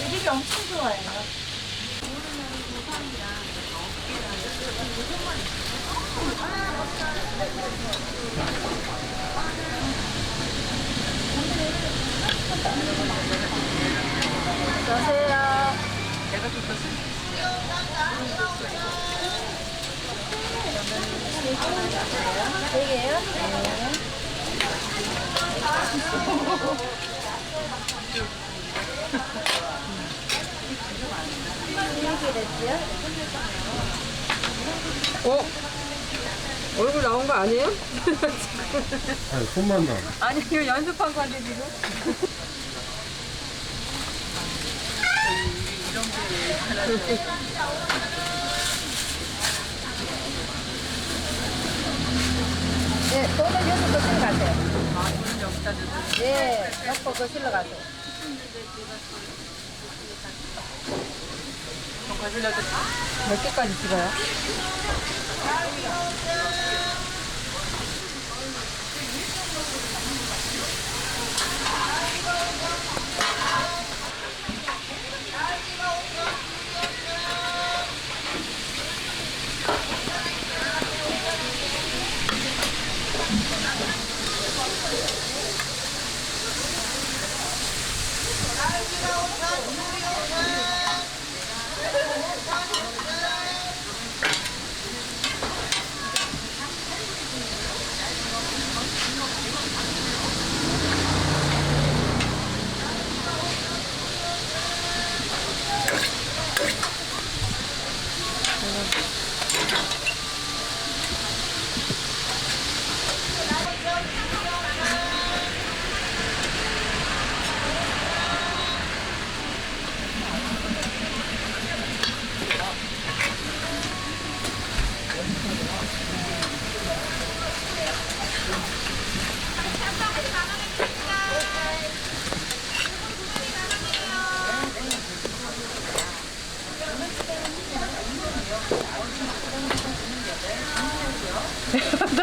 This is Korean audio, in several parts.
애들이 엄청 좋아해요. 여보세요. 내가 좀 더 네 개요? 네. 이렇게 됐지요? 얼굴 나온 거 아니에요? 아니, 손만 나. 아니 이거 연습한 건데 지금. 네, 돈은 여기서 거실로 가세요. 아 이거는 여기다 넣고. 네, 넣고 거실로 가세요. 좀 거슬려도 몇 개까지 찍어요?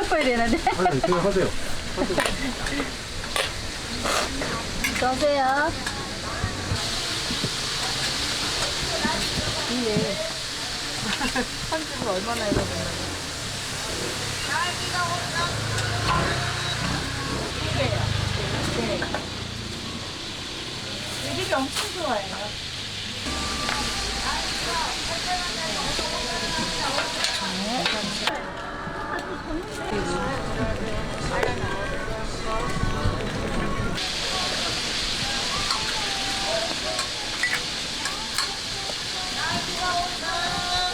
넣어야 되는데. 아니, 그냥 하세요. 여보세요. 이게 편집을 얼마나 해서 보면 애들이 엄청 좋아해요.